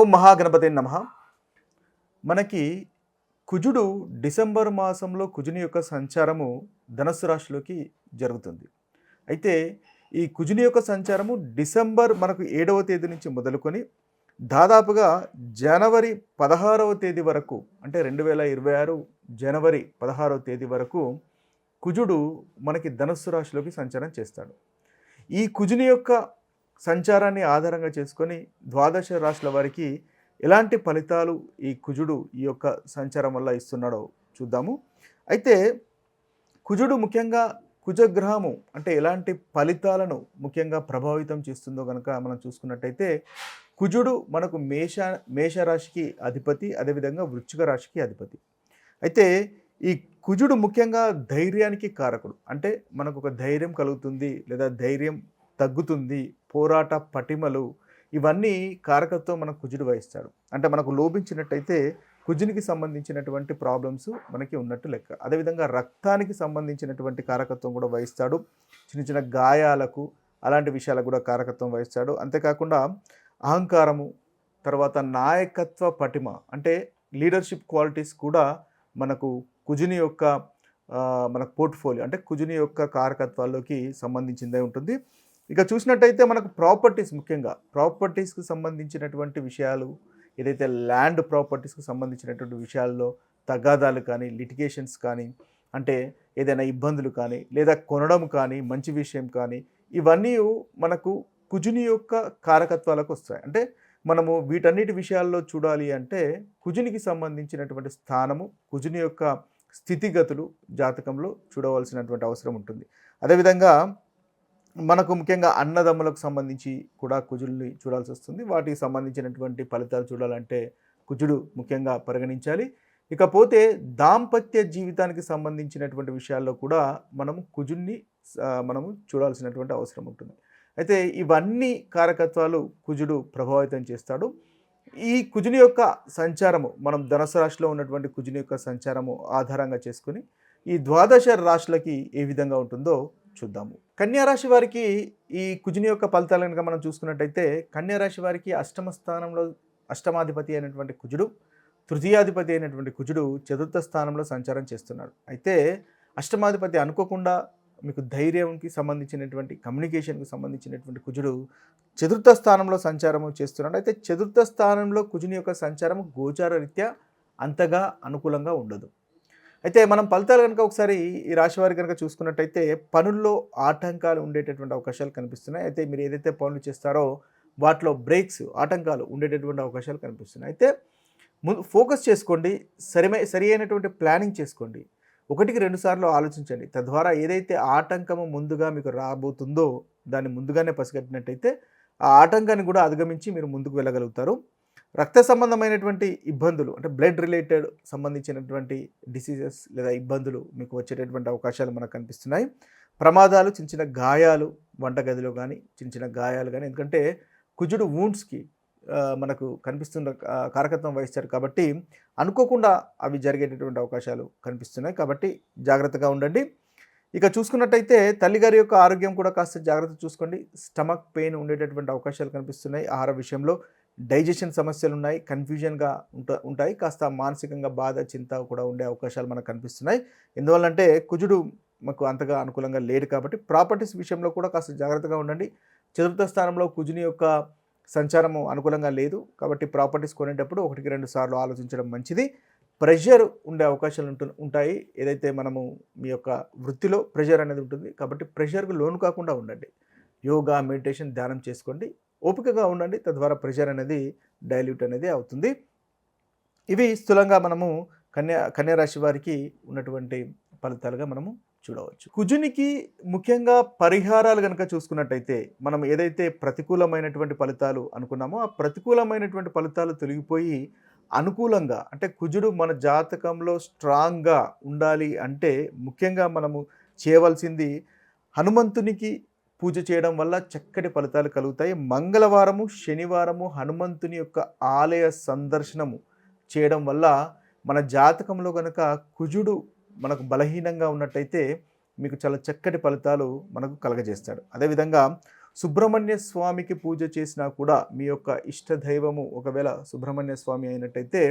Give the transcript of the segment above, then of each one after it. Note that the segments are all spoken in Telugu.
ఓం మహాగణపతే నమః. మనకి కుజుడు డిసెంబర్ మాసంలో కుజుని యొక్క సంచారము ధనస్సు రాశిలోకి జరుగుతుంది. అయితే ఈ కుజుని యొక్క సంచారము డిసెంబర్ మనకు 7వ తేదీ నుంచి మొదలుకొని దాదాపుగా జనవరి 16వ తేదీ వరకు, అంటే 2026 జనవరి 16వ తేదీ వరకు కుజుడు మనకి ధనస్సు రాశిలోకి సంచారం చేస్తాడు. ఈ కుజుని యొక్క సంచారాన్ని ఆధారంగా చేసుకొని ద్వాదశ రాశుల వారికి ఎలాంటి ఫలితాలు ఈ కుజుడు ఈ యొక్క సంచారం వల్ల ఇస్తున్నాడో చూద్దాము. అయితే కుజుడు ముఖ్యంగా కుజగ్రహము అంటే ఎలాంటి ఫలితాలను ముఖ్యంగా ప్రభావితం చేస్తుందో కనుక మనం చూసుకున్నట్టయితే కుజుడు మనకు మేషరాశికి అధిపతి, అదేవిధంగా వృశ్చిక రాశికి అధిపతి. అయితే ఈ కుజుడు ముఖ్యంగా ధైర్యానికి కారకుడు. అంటే మనకు ఒక ధైర్యం కలుగుతుంది లేదా ధైర్యం తగ్గుతుంది, పోరాట పటిమలు, ఇవన్నీ కారకత్వం మనకు కుజుడు వహిస్తాడు. అంటే మనకు లోపించినట్టయితే కుజునికి సంబంధించినటువంటి ప్రాబ్లమ్స్ మనకి ఉన్నట్టు లెక్క. అదేవిధంగా రక్తానికి సంబంధించినటువంటి కారకత్వం కూడా వహిస్తాడు. చిన్న చిన్న గాయాలకు అలాంటి విషయాలకు కూడా కారకత్వం వహిస్తాడు. అంతేకాకుండా అహంకారము, తర్వాత నాయకత్వ పటిమ అంటే లీడర్షిప్ క్వాలిటీస్ కూడా మనకు కుజుని యొక్క మనకు పోర్ట్ఫోలియో అంటే కుజుని యొక్క కారకత్వాల్లోకి సంబంధించిందే ఉంటుంది. ఇక చూసినట్టయితే మనకు ప్రాపర్టీస్, ముఖ్యంగా ప్రాపర్టీస్కి సంబంధించినటువంటి విషయాలు, ఏదైతే ల్యాండ్ ప్రాపర్టీస్కి సంబంధించినటువంటి విషయాల్లో తగాదాలు కానీ, లిటిగేషన్స్ కానీ, అంటే ఏదైనా ఇబ్బందులు కానీ లేదా కొనడం కానీ, మంచి విషయం కానీ, ఇవన్నీ మనకు కుజుని యొక్క కారకత్వాలకు వస్తాయి. అంటే మనము వీటన్నిటి విషయాల్లో చూడాలి అంటే కుజునికి సంబంధించినటువంటి స్థానము, కుజుని యొక్క స్థితిగతులు జాతకంలో చూడవలసినటువంటి అవసరం ఉంటుంది. అదేవిధంగా మనకు ముఖ్యంగా అన్నదమ్ములకు సంబంధించి కూడా కుజుల్ని చూడాల్సి వస్తుంది. వాటికి సంబంధించినటువంటి ఫలితాలు చూడాలంటే కుజుడు ముఖ్యంగా పరిగణించాలి. ఇకపోతే దాంపత్య జీవితానికి సంబంధించినటువంటి విషయాల్లో కూడా మనము కుజుడిని మనము చూడాల్సినటువంటి అవసరం ఉంటుంది. అయితే ఇవన్నీ కారకత్వాలు కుజుడు ప్రభావితం చేస్తాడు. ఈ కుజుని యొక్క సంచారము, మనం ధనుసు రాశిలో ఉన్నటువంటి కుజుని యొక్క సంచారము ఆధారంగా చేసుకుని ఈ ద్వాదశ రాశులకి ఏ విధంగా ఉంటుందో చూద్దాము. కన్యారాశి వారికి ఈ కుజుని యొక్క ఫలితాలు కనుక మనం చూసుకున్నట్టయితే కన్యారాశి వారికి అష్టమ స్థానంలో అష్టమాధిపతి అయినటువంటి కుజుడు, తృతీయాధిపతి అయినటువంటి కుజుడు చతుర్థ స్థానంలో సంచారం చేస్తున్నాడు. అయితే అష్టమాధిపతి అనుకోకుండా మీకు ధైర్యంకి సంబంధించినటువంటి, కమ్యూనికేషన్కి సంబంధించినటువంటి కుజుడు చతుర్థ స్థానంలో సంచారము చేస్తున్నాడు. అయితే చతుర్థ స్థానంలో కుజుని యొక్క సంచారము గోచార రీత్యా అంతగా అనుకూలంగా ఉండదు. అయితే మనం ఫలితాలు కనుక ఒకసారి ఈ రాశి వారి కనుక చూసుకున్నట్టయితే పనుల్లో ఆటంకాలు ఉండేటటువంటి అవకాశాలు కనిపిస్తున్నాయి. అయితే మీరు ఏదైతే పనులు చేస్తారో వాటిలో బ్రేక్స్, ఆటంకాలు ఉండేటటువంటి అవకాశాలు కనిపిస్తున్నాయి. అయితే ఫోకస్ చేసుకోండి, సరి అయినటువంటి ప్లానింగ్ చేసుకోండి, 1-2 సార్లు ఆలోచించండి. తద్వారా ఏదైతే ఆటంకము ముందుగా మీకు రాబోతుందో దాన్ని ముందుగానే పసిగట్టినట్టయితే ఆ ఆటంకాన్ని కూడా అధిగమించి మీరు ముందుకు వెళ్ళగలుగుతారు. రక్త సంబంధమైనటువంటి ఇబ్బందులు అంటే బ్లడ్ రిలేటెడ్ సంబంధించినటువంటి డిసీజెస్ లేదా ఇబ్బందులు మీకు వచ్చేటటువంటి అవకాశాలు మనకు కనిపిస్తున్నాయి. ప్రమాదాలు, చిన్న చిన్న గాయాలు, వంటగదిలో కానీ చిన్న చిన్న గాయాలు కానీ, ఎందుకంటే కుజుడు వూండ్స్కి మనకు కనిపిస్తున్న కారకత్వం వహిస్తారు కాబట్టి అనుకోకుండా అవి జరిగేటటువంటి అవకాశాలు కనిపిస్తున్నాయి. కాబట్టి జాగ్రత్తగా ఉండండి. ఇక చూసుకున్నట్టయితే తల్లిగారి యొక్క ఆరోగ్యం కూడా కాస్త జాగ్రత్త చూసుకోండి. స్టమక్ పెయిన్ ఉండేటటువంటి అవకాశాలు కనిపిస్తున్నాయి. ఆహార విషయంలో డైజెషన్ సమస్యలు ఉన్నాయి, కన్ఫ్యూజన్గా ఉంటాయి, కాస్త మానసికంగా బాధ, చింత కూడా ఉండే అవకాశాలు మనకు కనిపిస్తున్నాయి. ఎందువల్లంటే కుజుడు మాకు అంతగా అనుకూలంగా లేడు కాబట్టి ప్రాపర్టీస్ విషయంలో కూడా కాస్త జాగ్రత్తగా ఉండండి. చతుర్థ స్థానంలో కుజుని యొక్క సంచారము అనుకూలంగా లేదు కాబట్టి ప్రాపర్టీస్ కొనేటప్పుడు 1-2 సార్లు ఆలోచించడం మంచిది. ప్రెషర్ ఉండే అవకాశాలు ఉంటాయి. ఏదైతే మనము మీ యొక్క వృత్తిలో ప్రెషర్ అనేది ఉంటుంది కాబట్టి ప్రెషర్కు లోను కాకుండా ఉండండి. యోగా, మెడిటేషన్, ధ్యానం చేసుకోండి, ఓపికగా ఉండండి. తద్వారా ప్రెషర్ అనేది డైల్యూట్ అనేది అవుతుంది. ఇవి స్థూలంగా మనము కన్యారాశి వారికి ఉన్నటువంటి ఫలితాలుగా మనము చూడవచ్చు. కుజునికి ముఖ్యంగా పరిహారాలు కనుక చూసుకున్నట్టయితే మనం ఏదైతే ప్రతికూలమైనటువంటి ఫలితాలు అనుకున్నామో ఆ ప్రతికూలమైనటువంటి ఫలితాలు తొలగిపోయి అనుకూలంగా, అంటే కుజుడు మన జాతకంలో స్ట్రాంగ్గా ఉండాలి అంటే ముఖ్యంగా మనము చేయవలసింది హనుమంతునికి పూజ చేయడం వల్ల చక్కటి ఫలితాలు కలుగుతాయి. మంగళవారము, శనివారము హనుమంతుని యొక్క ఆలయ సందర్శనము చేయడం వల్ల మన జాతకంలో కనుక కుజుడు మనకు బలహీనంగా ఉన్నట్టయితే మీకు చాలా చక్కటి ఫలితాలు మనకు కలగజేస్తాడు. అదేవిధంగా సుబ్రహ్మణ్య స్వామికి పూజ చేసినా కూడా మీ యొక్క ఇష్టదైవము ఒకవేళ సుబ్రహ్మణ్య స్వామి అయినట్టయితే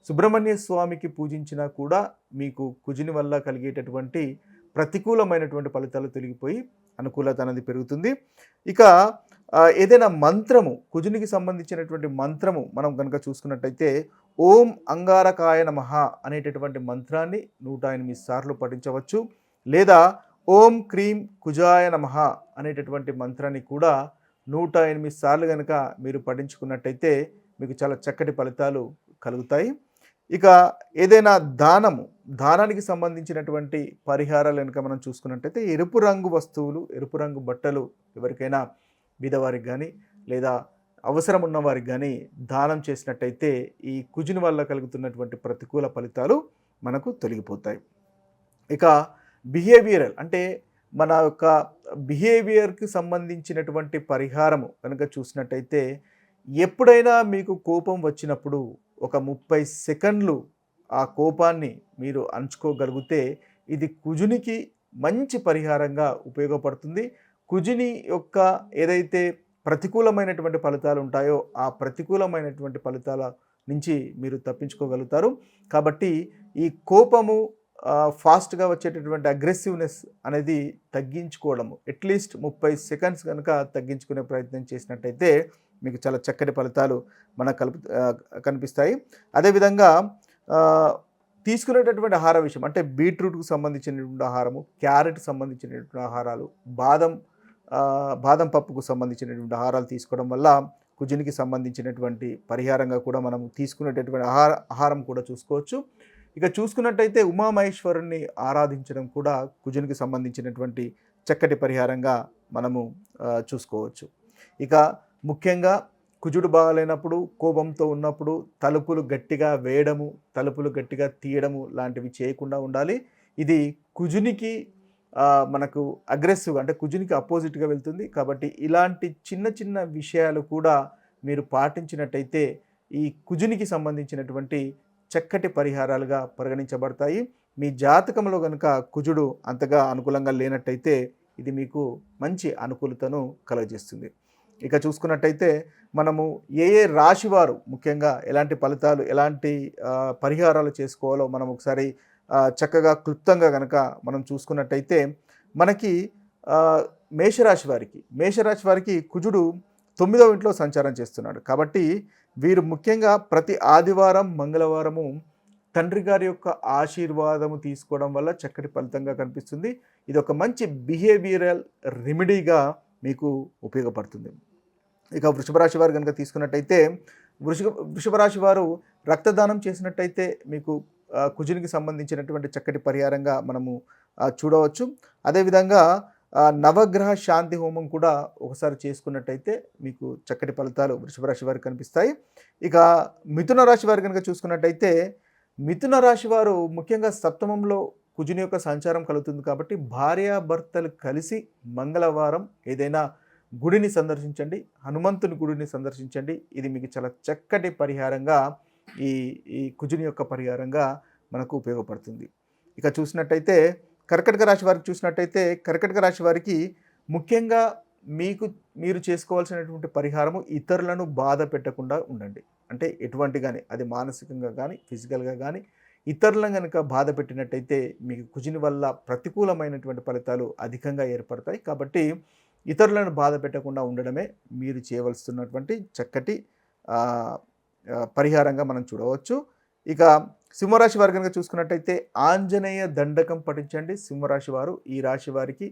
సుబ్రహ్మణ్య స్వామికి పూజించినా కూడా మీకు కుజుని వల్ల కలిగేటటువంటి ప్రతికూలమైనటువంటి ఫలితాలు తొలగిపోయి అనుకూలత అనేది పెరుగుతుంది. ఇక ఏదైనా మంత్రము కుజునికి సంబంధించినటువంటి మంత్రము మనం కనుక చూసుకున్నట్టయితే ఓం అంగారకాయ నమః అనేటటువంటి మంత్రాన్ని 108 సార్లు పఠించవచ్చు. లేదా ఓం క్రీం కుజాయ నమః అనేటటువంటి మంత్రాన్ని కూడా 108 సార్లు కనుక మీరు పఠించుకున్నట్టయితే మీకు చాలా చక్కటి ఫలితాలు కలుగుతాయి. ఇక ఏదైనా దానానికి సంబంధించినటువంటి పరిహారాలు కనుక మనం చూసుకున్నట్టయితే ఎరుపు రంగు వస్తువులు, ఎరుపు రంగు బట్టలు ఎవరికైనా బీదవారికి కానీ లేదా అవసరం ఉన్నవారికి కానీ దానం చేసినట్టయితే ఈ కుజుని వల్ల కలుగుతున్నటువంటి ప్రతికూల ఫలితాలు మనకు తొలగిపోతాయి. ఇక బిహేవియరల్ అంటే మన యొక్క బిహేవియర్కి సంబంధించినటువంటి పరిహారము కనుక చూసినట్టయితే ఎప్పుడైనా మీకు కోపం వచ్చినప్పుడు ఒక 30 సెకండ్లు ఆ కోపాన్ని మీరు అణచుకోగలిగితే ఇది కుజునికి మంచి పరిహారంగా ఉపయోగపడుతుంది. కుజుని యొక్క ఏదైతే ప్రతికూలమైనటువంటి ఫలితాలు ఉంటాయో ఆ ప్రతికూలమైనటువంటి ఫలితాల నుంచి మీరు తప్పించుకోగలుగుతారు. కాబట్టి ఈ కోపము ఫాస్ట్గా వచ్చేటటువంటి అగ్రెసివ్నెస్ అనేది తగ్గించుకోవడము అట్లీస్ట్ 30 సెకండ్స్ కనుక తగ్గించుకునే ప్రయత్నం చేసినట్టయితే మీకు చాలా చక్కటి ఫలితాలు మనకు కనిపిస్తాయి. అదేవిధంగా తీసుకునేటటువంటి ఆహార విషయం అంటే బీట్రూట్కు సంబంధించినటువంటి ఆహారము, క్యారెట్కి సంబంధించినటువంటి ఆహారాలు, బాదం పప్పుకు సంబంధించినటువంటి ఆహారాలు తీసుకోవడం వల్ల కుజునికి సంబంధించినటువంటి పరిహారంగా కూడా మనం తీసుకునేటటువంటి ఆహారం కూడా చూసుకోవచ్చు. ఇక చూసుకున్నట్టయితే ఉమామహేశ్వరుణ్ణి ఆరాధించడం కూడా కుజునికి సంబంధించినటువంటి చక్కటి పరిహారంగా మనము చూసుకోవచ్చు. ఇక ముఖ్యంగా కుజుడు బాగాలేనప్పుడు, కోపంతో ఉన్నప్పుడు తలుపులు గట్టిగా వేయడము, తలుపులు గట్టిగా తీయడము లాంటివి చేయకుండా ఉండాలి. ఇది కుజునికి మనకు అగ్రెసివ్ అంటే కుజునికి అపోజిట్గా వెళ్తుంది. కాబట్టి ఇలాంటి చిన్న చిన్న విషయాలు కూడా మీరు పాటించినట్టయితే ఈ కుజునికి సంబంధించినటువంటి చక్కటి పరిహారాలుగా పరిగణించబడతాయి. మీ జాతకంలో కనుక కుజుడు అంతగా అనుకూలంగా లేనట్టయితే ఇది మీకు మంచి అనుకూలతను కలుగజేస్తుంది. ఇక చూసుకున్నట్టయితే మనము ఏ రాశి వారు ముఖ్యంగా ఎలాంటి ఫలితాలు ఎలాంటి పరిహారాలు చేసుకోవాలో మనం ఒకసారి చక్కగా క్లుప్తంగా కనుక మనం చూసుకున్నట్టయితే మనకి మేషరాశి వారికి కుజుడు 9వ ఇంట్లో సంచారం చేస్తున్నాడు. కాబట్టి వీరు ముఖ్యంగా ప్రతి ఆదివారం మంగళవారము తండ్రి గారి యొక్క ఆశీర్వాదము తీసుకోవడం వల్ల చక్కటి ఫలితంగా కనిపిస్తుంది. ఇది ఒక మంచి బిహేవియరల్ రెమెడీగా మీకు ఉపయోగపడుతుంది. ఇక వృషభ రాశి వారు కనుక తీసుకున్నట్టయితే వృషభ రాశి వారు రక్తదానం చేసినట్టయితే మీకు కుజునికి సంబంధించినటువంటి చక్కటి పరిహారంగా మనము చూడవచ్చు. అదేవిధంగా నవగ్రహ శాంతి హోమం కూడా ఒకసారి చేసుకున్నట్టయితే మీకు చక్కటి ఫలితాలు వృషభ రాశి వారికి కనిపిస్తాయి. ఇక మిథున రాశి వారు కనుక చూసుకున్నట్టయితే మిథున రాశి వారు ముఖ్యంగా సప్తమంలో కుజుని యొక్క సంచారం కలుగుతుంది. కాబట్టి భార్యాభర్తలు కలిసి మంగళవారం ఏదైనా గుడిని సందర్శించండి, హనుమంతుని గుడిని సందర్శించండి. ఇది మీకు చాలా చక్కటి పరిహారంగా ఈ కుజుని యొక్క పరిహారంగా మనకు ఉపయోగపడుతుంది. ఇక చూసినట్టయితే కర్కటక రాశి వారికి ముఖ్యంగా మీరు చేసుకోవాల్సినటువంటి పరిహారము ఇతరులను బాధ పెట్టకుండా ఉండండి. అంటే ఎటువంటి కానీ అది మానసికంగా కానీ ఫిజికల్గా కానీ ఇతరులను కనుక బాధ పెట్టినట్టయితే మీకు కుజుని వల్ల ప్రతికూలమైనటువంటి ఫలితాలు అధికంగా ఏర్పడతాయి. కాబట్టి ఇతరులను బాధ పెట్టకుండా ఉండడమే మీరు చేయవలసినటువంటి చక్కటి పరిహారంగా మనం చూడవచ్చు. ఇక సింహరాశి వారు కనుక చూసుకున్నట్టయితే ఆంజనేయ దండకం పఠించండి. సింహరాశి వారు ఈ రాశి వారికి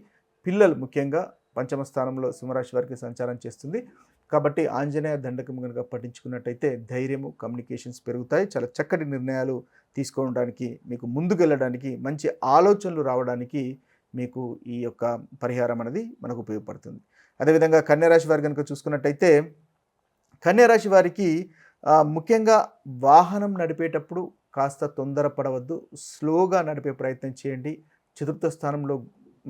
పిల్లలు ముఖ్యంగా పంచమ స్థానంలో సింహరాశి వారికి సంచారం చేస్తుంది. కాబట్టి ఆంజనేయ దండకం కనుక పఠించుకున్నట్టయితే ధైర్యము, కమ్యూనికేషన్స్ పెరుగుతాయి. చాలా చక్కటి నిర్ణయాలు తీసుకోవడానికి, మీకు ముందుకు వెళ్ళడానికి, మంచి ఆలోచనలు రావడానికి మీకు ఈ యొక్క పరిహారం అనేది మనకు ఉపయోగపడుతుంది. అదేవిధంగా కన్యారాశి వారు కనుక చూసుకున్నట్టయితే కన్యారాశి వారికి ముఖ్యంగా వాహనం నడిపేటప్పుడు కాస్త తొందరపడవద్దు, స్లోగా నడిపే ప్రయత్నం చేయండి. చతుర్థ స్థానంలో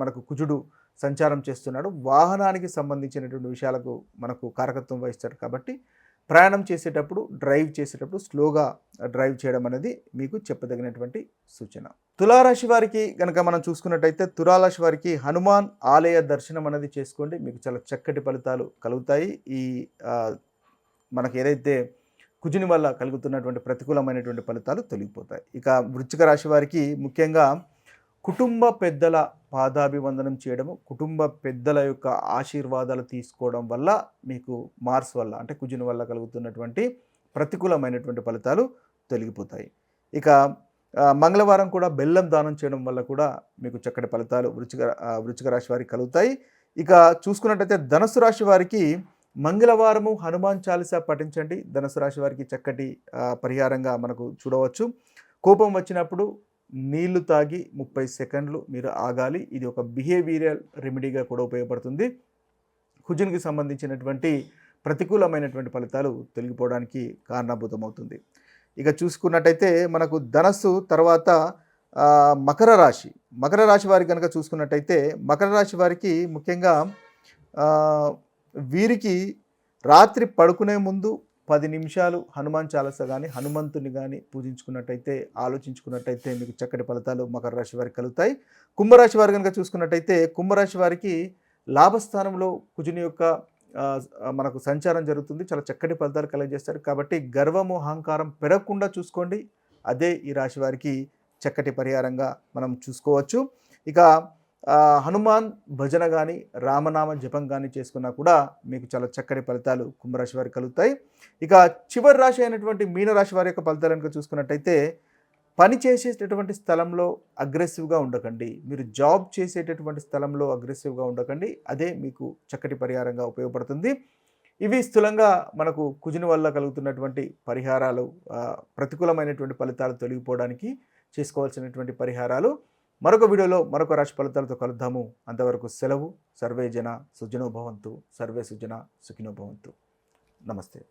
మనకు కుజుడు సంచారం చేస్తున్నాడు. వాహనానికి సంబంధించినటువంటి విషయాలకు మనకు కారకత్వం వహిస్తాడు. కాబట్టి ప్రయాణం చేసేటప్పుడు డ్రైవ్ చేసేటప్పుడు స్లోగా డ్రైవ్ చేయడం అనేది మీకు చెప్పదగినటువంటి సూచన. తులారాశి వారికి గనక మనం చూసుకున్నట్టయితే తులారాశి వారికి హనుమాన్ ఆలయ దర్శనం అనేది చేసుకోండి. మీకు చాలా చక్కటి ఫలితాలు కలుగుతాయి. ఈ మనకి ఏదైతే కుజుని వల్ల కలుగుతున్నటువంటి ప్రతికూలమైనటువంటి ఫలితాలు తొలగిపోతాయి. ఇక వృశ్చిక రాశి వారికి ముఖ్యంగా కుటుంబ పెద్దల పాదాభివందనం చేయడము, కుటుంబ పెద్దల యొక్క ఆశీర్వాదాలు తీసుకోవడం వల్ల మీకు మార్స్ వల్ల అంటే కుజుని వల్ల కలుగుతున్నటువంటి ప్రతికూలమైనటువంటి ఫలితాలు తొలగిపోతాయి. ఇక మంగళవారం కూడా బెల్లం దానం చేయడం వల్ల కూడా మీకు చక్కటి ఫలితాలు వృశ్చిక రాశి వారికి కలుగుతాయి. ఇక చూసుకున్నట్టయితే ధనుసు రాశి వారికి మంగళవారము హనుమాన్ చాలీసా పఠించండి. ధనుసు రాశి వారికి చక్కటి పరిహారంగా మనకు చూడవచ్చు. కోపం వచ్చినప్పుడు నీళ్లు తాగి 30 సెకండ్లు మీరు ఆగాలి. ఇది ఒక బిహేవియరల్ రెమెడీగా కూడా ఉపయోగపడుతుంది. కుజునికి సంబంధించినటువంటి ప్రతికూలమైనటువంటి ఫలితాలు తొలగిపోవడానికి కారణభూతమవుతుంది. ఇక చూసుకున్నట్టయితే మనకు ధనస్సు తర్వాత మకర రాశి వారికి కనుక చూసుకున్నట్టయితే మకర రాశి వారికి ముఖ్యంగా వీరికి రాత్రి పడుకునే ముందు 10 నిమిషాలు హనుమాన్ చాలీసా కానీ హనుమంతుని కానీ పూజించుకున్నట్టయితే ఆలోచించుకున్నట్టయితే మీకు చక్కటి ఫలితాలు మకర రాశి వారికి కలుగుతాయి. కుంభరాశి వారు కనుక చూసుకున్నట్టయితే కుంభరాశి వారికి లాభస్థానంలో కుజుని యొక్క మనకు సంచారం జరుగుతుంది. చాలా చక్కటి ఫలితాలు కలుగజేస్తారు. కాబట్టి గర్వము అహంకారం పెరగకుండా చూసుకోండి. అదే ఈ రాశి వారికి చక్కటి పరిహారంగా మనం చూసుకోవచ్చు. ఇక హనుమాన్ భజన కానీ రామనామ జపం కానీ చేసుకున్నా కూడా మీకు చాలా చక్కటి ఫలితాలు కుంభరాశి వారికి కలుగుతాయి. ఇక చివరి రాశి అయినటువంటి మీనరాశి వారి యొక్క ఫలితాలు కనుక చూసుకున్నట్టయితే పని చేసేటటువంటి స్థలంలో అగ్రెసివ్గా ఉండకండి. మీరు జాబ్ చేసేటటువంటి స్థలంలో అగ్రెసివ్గా ఉండకండి. అదే మీకు చక్కటి పరిహారంగా ఉపయోగపడుతుంది. ఇవి స్థూలంగా మనకు కుజుని వల్ల కలుగుతున్నటువంటి పరిహారాలు, ప్రతికూలమైనటువంటి ఫలితాలు తొలగిపోవడానికి చేసుకోవాల్సినటువంటి పరిహారాలు. మరొక వీడియోలో మరొక రాశి ఫలితాలతో కలుద్దాము. అంతవరకు సెలవు. సర్వే జన సుజనో భవంతు. సర్వే సుజన సుఖినో భవంతు. నమస్తే.